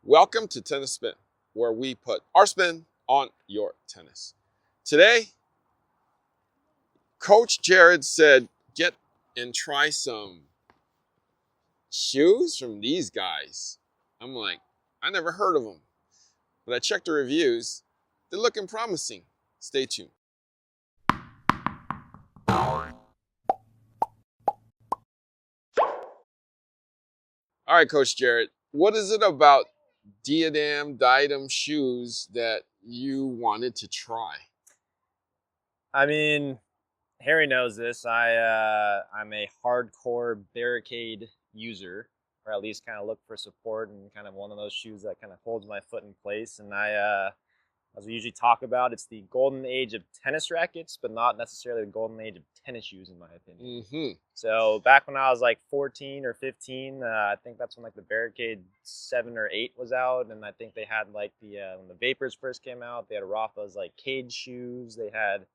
Welcome to Tennis Spin, where we put our spin on your tennis. Today, Coach Jared said, get and try some shoes from these guys. I'm like, I never heard of them, but I checked the reviews. They're looking promising. Stay tuned. All right, Coach Jared, what is it about Diadem shoes that you wanted to try? I mean, Harry knows this. I'm a hardcore barricade user, or at least kind of look for support and kind of one of those shoes that kind of holds my foot in place. And as we usually talk about, it's the golden age of tennis rackets, but not necessarily the golden age of tennis shoes, in my opinion. So back when I was like 14 or 15, I think that's when like the Barricade 7 or 8 was out, and I think they had like when the Vapors first came out, they had Rafa's like cage shoes. They had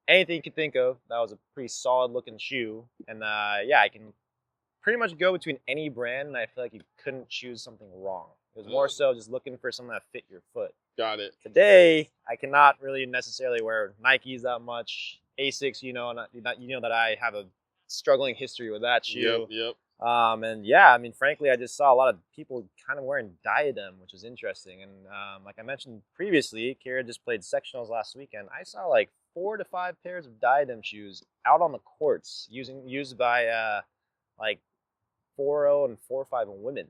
anything you could think of. That was a pretty solid looking shoe, and yeah, I can pretty much go between any brand, and I feel like you couldn't choose something wrong. It was more so just looking for something that fit your foot. Got it. Today, I cannot really necessarily wear Nikes that much. Asics, you know that I have a struggling history with that shoe. Yep. And yeah, I mean, frankly, I just saw a lot of people kind of wearing Diadem, which was interesting. And like I mentioned previously, Kira just played sectionals last weekend. I saw like 4 to 5 pairs of Diadem shoes out on the courts used by like 4.0 and 4.5 women.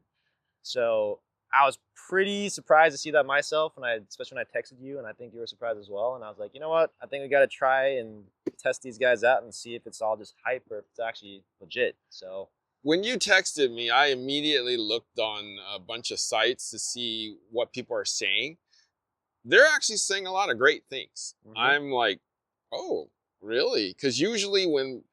So I was pretty surprised to see that myself, and especially when I texted you, and I think you were surprised as well. And I was like, you know what? I think we got to try and test these guys out and see if it's all just hype or if it's actually legit. So when you texted me, I immediately looked on a bunch of sites to see what people are saying. They're actually saying a lot of great things. I'm like, oh, really? Because usually when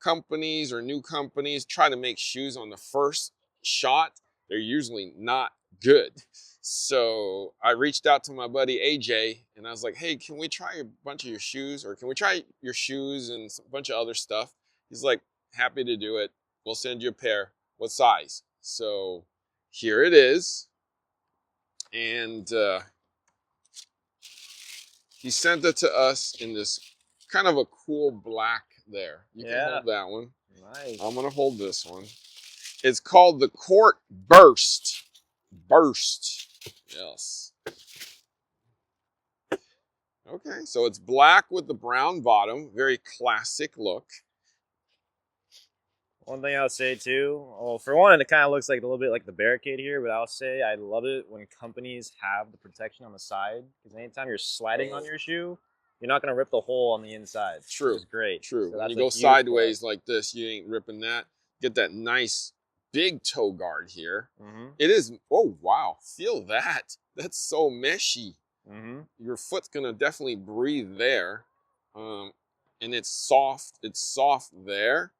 companies or new companies try to make shoes on the first shot, they're usually not good. So I reached out to my buddy AJ and I was like, hey, can we try a bunch of your shoes, or can we try your shoes and a bunch of other stuff? He's like, happy to do it. We'll send you a pair. What size? So here it is. And he sent it to us in this kind of a cool black there. You can hold that one. Nice. I'm going to hold this one. It's called the Court Burst. Yes. Okay, so it's black with the brown bottom. Very classic look. One thing I would say too, well, for one, it kind of looks like a little bit like the Barricade here, but I'll say I love it when companies have the protection on the side, because anytime you're sliding on your shoe, you're not going to rip the hole on the inside. True. Which is great. True. So when you go sideways like this, you ain't ripping that. Get that nice big toe guard here. It is, oh wow, feel that. That's so meshy. Your foot's going to definitely breathe there. And it's soft there.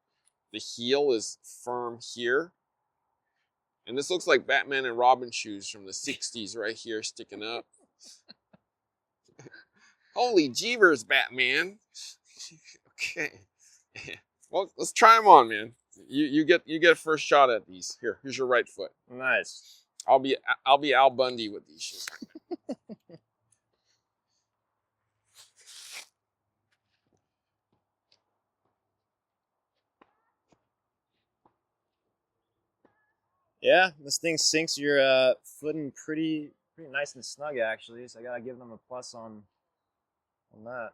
The heel is firm here. And this looks like Batman and Robin shoes from the 60s right here sticking up. Holy jeevers, Batman. Okay. Well, let's try them on, man. You get a first shot at these. Here's your right foot. Nice. I'll be Al Bundy with these shoes. Yeah, this thing sinks your footing pretty nice and snug actually. So I gotta give them a plus on that.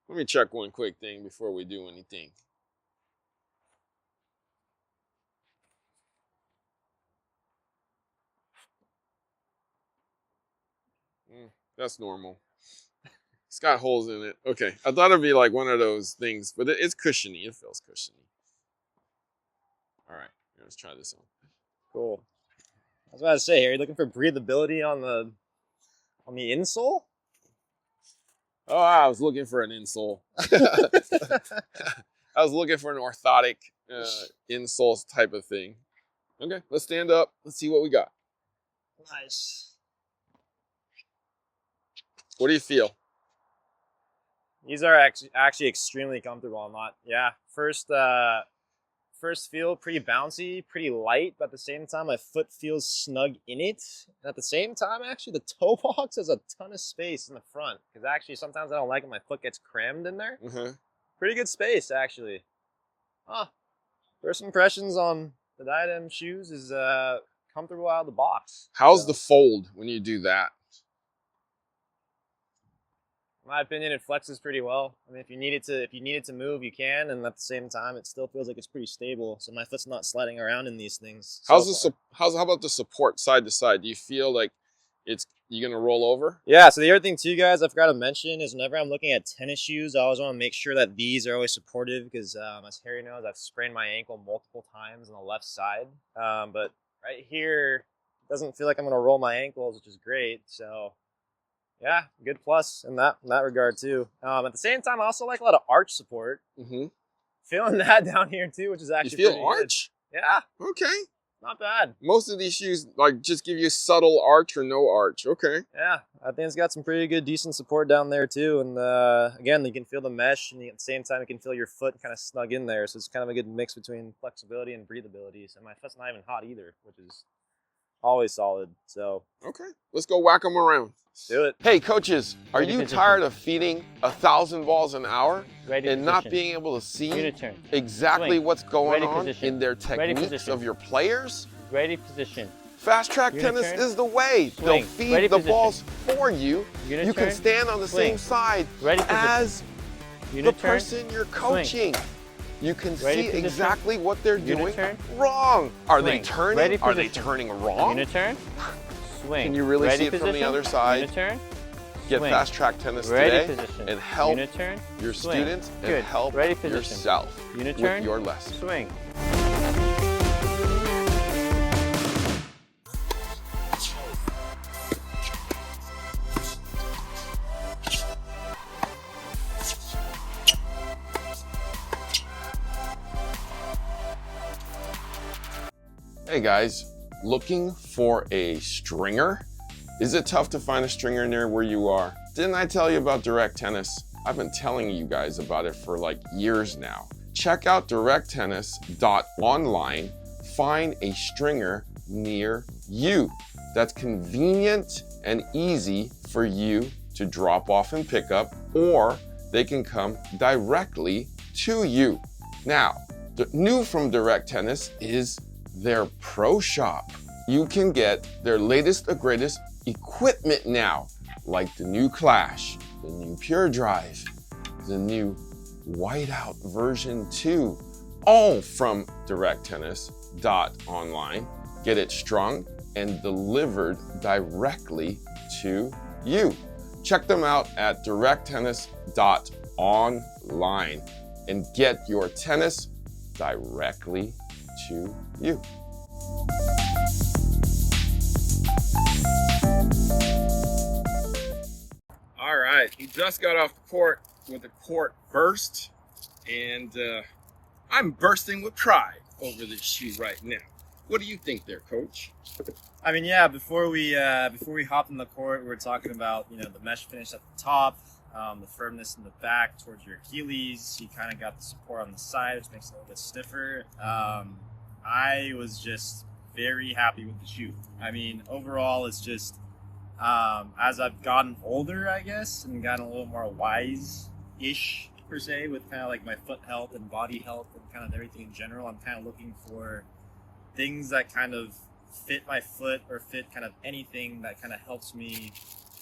Let me check one quick thing before we do anything. That's normal. It's got holes in it. Okay, I thought it'd be like one of those things, but it's cushiony. It feels cushiony. All right, let's try this on. Cool. I was about to say, are you looking for breathability on the insole? Oh, I was looking for an insole. I was looking for an orthotic insole type of thing. Okay, let's stand up. Let's see what we got. Nice. What do you feel? These are actually extremely comfortable. First first feel pretty bouncy, pretty light, but at the same time, my foot feels snug in it. And at the same time, actually, the toe box has a ton of space in the front. Because actually, sometimes I don't like it. My foot gets crammed in there. Pretty good space, actually. First impressions on the Diadem shoes is comfortable out of the box. How's the fold when you do that? In my opinion, it flexes pretty well. I mean, if you need it to move, you can, and at the same time, it still feels like it's pretty stable. So my foot's not sliding around in these things. How about the support side to side? Do you feel like you're gonna roll over? Yeah. So the other thing too, guys, I forgot to mention is whenever I'm looking at tennis shoes, I always want to make sure that these are always supportive because, as Harry knows, I've sprained my ankle multiple times on the left side. But right here, it doesn't feel like I'm gonna roll my ankles, which is great. So. Yeah, good plus in that regard too. At the same time, I also like a lot of arch support. Feeling that down here too, which is actually you feel arch? Good. Yeah. Okay. Not bad. Most of these shoes like just give you subtle arch or no arch. Okay. Yeah, I think it's got some pretty good, decent support down there too. And again, you can feel the mesh, and at the same time, you can feel your foot kind of snug in there. So it's kind of a good mix between flexibility and breathability. So my foot's not even hot either, which is always solid. So okay, let's go whack them around. Do it. Hey coaches, are you tired of feeding 1,000 balls an hour and not being able to see exactly what's going on in their techniques of your players? Ready position. Fast track tennis is the way. They'll feed the balls for you. You can stand on the same side as the person you're coaching. You can see exactly what they're doing wrong. Are they turning? Are they turning wrong? Uniturn. Swing. Can you really see it from the other side? Uniturn. Get fast track tennis today and help your Swing. students and help yourself with your lesson. Swing. Hey guys, looking for a stringer? Is it tough to find a stringer near where you are? Didn't I tell you about Direct Tennis? I've been telling you guys about it for like years now. Check out directtennis.online, find a stringer near you that's convenient and easy for you to drop off and pick up, or they can come directly to you. Now, the new from Direct Tennis is their Pro Shop. You can get their latest and greatest equipment now, like the new Clash, the new Pure Drive, the new Whiteout version 2, all from directtennis.online. Get it strung and delivered directly to you. Check them out at directtennis.online and get your tennis directly to you. All right, he just got off the court with a court burst, and I'm bursting with pride over this shoe right now. What do you think there, Coach? I mean, yeah, before we hopped in the court, we were talking about, the mesh finish at the top, the firmness in the back towards your Achilles. You kind of got the support on the side, which makes it a little bit stiffer. I was just very happy with the shoe. I mean, overall, it's just, as I've gotten older, I guess, and gotten a little more wise-ish, per se, with kind of like my foot health and body health and kind of everything in general, I'm kind of looking for things that kind of fit my foot or fit kind of anything that kind of helps me,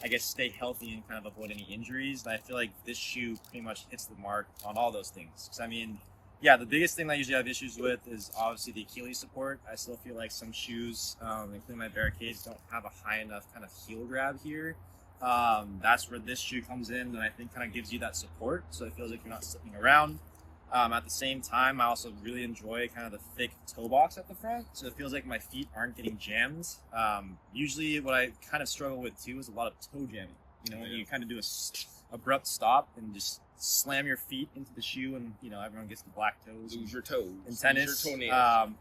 I guess, stay healthy and kind of avoid any injuries. And I feel like this shoe pretty much hits the mark on all those things. Because, I mean, yeah, the biggest thing that I usually have issues with is obviously the Achilles support. I still feel like some shoes, including my Barricades, don't have a high enough kind of heel grab here. That's where this shoe comes in, and I think kind of gives you that support, so it feels like you're not slipping around. At the same time, I also really enjoy kind of the thick toe box at the front, so it feels like my feet aren't getting jammed. Usually what I kind of struggle with too is a lot of toe jamming. When you kind of do a abrupt stop and just slam your feet into the shoe, and everyone gets the black toes. Lose your toes. In tennis, lose your I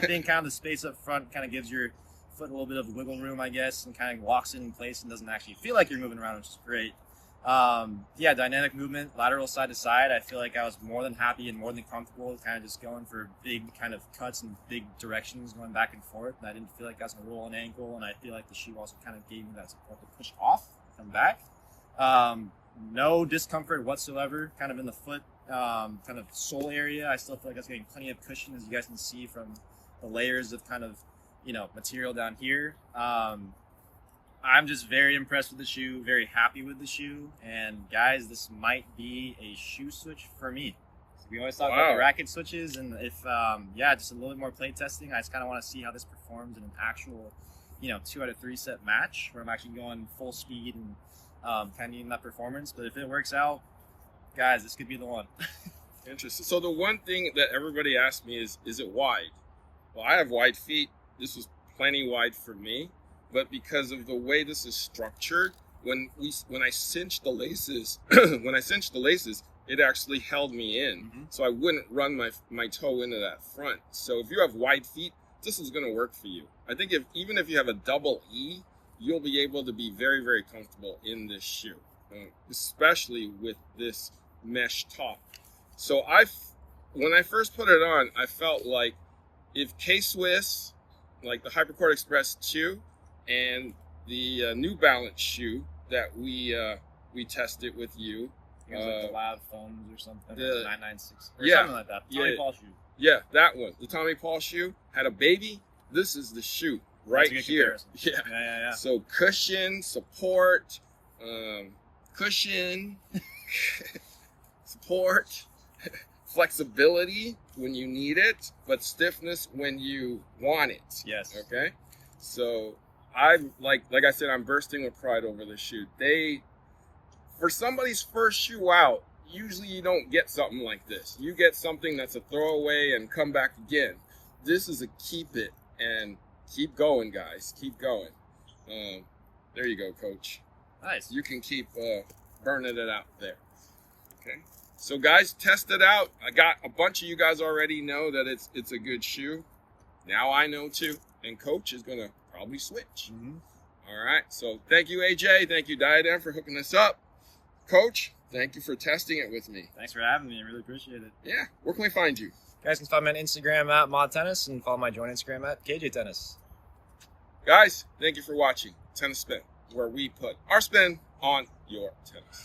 think kind of the space up front kind of gives your foot a little bit of wiggle room, I guess, and kind of locks it in place and doesn't actually feel like you're moving around, which is great. Yeah, dynamic movement, lateral side to side. I feel like I was more than happy and more than comfortable kind of just going for big kind of cuts and big directions going back and forth. And I didn't feel like I was going to roll an ankle, and I feel like the shoe also kind of gave me that support to push off, come back. No discomfort whatsoever kind of in the foot, kind of sole area. I still feel like I was getting plenty of cushion, as you guys can see from the layers of kind of, material down here. I'm just very impressed with the shoe, very happy with the shoe, and guys, this might be a shoe switch for me. So we always talk about the racket switches, and if just a little bit more play testing. I just kind of want to see how this performs in an actual, 2 out of 3 set match where I'm actually going full speed and kind of needing that performance. But if it works out, guys, this could be the one. Interesting. So the one thing that everybody asked me is it wide? Well, I have wide feet. This was plenty wide for me. But because of the way this is structured, when I cinched the laces, it actually held me in, so I wouldn't run my toe into that front. So if you have wide feet, this is going to work for you. I think even if you have a double E, you'll be able to be very, very comfortable in this shoe, especially with this mesh top. So when I first put it on, I felt like if K-Swiss, like the Hypercourt Express 2, and the New Balance shoe that we tested with you. It was like the Lab Foams or something. 996 or yeah, something like that. Tommy Paul shoe. Yeah, that one. The Tommy Paul shoe had a baby. This is the shoe right here. Yeah. So cushion, support, support, flexibility when you need it, but stiffness when you want it. Yes. Okay. So I'm like I said, I'm bursting with pride over this shoe. For somebody's first shoe out, usually you don't get something like this. You get something that's a throwaway and come back again. This is a keep it and keep going, guys. Keep going. There you go, Coach. Nice. You can keep burning it out there. Okay. So guys, test it out. I got a bunch of you guys already know that it's a good shoe. Now I know too. And Coach is gonna probably switch. All right. So thank you, AJ. Thank you, Diadem, for hooking us up. Coach, thank you for testing it with me. Thanks for having me. I really appreciate it. Yeah. Where can we find you? Guys can find me on Instagram at Mod Tennis and follow my joint Instagram at KJ Tennis. Guys, thank you for watching Tennis Spin, where we put our spin on your tennis.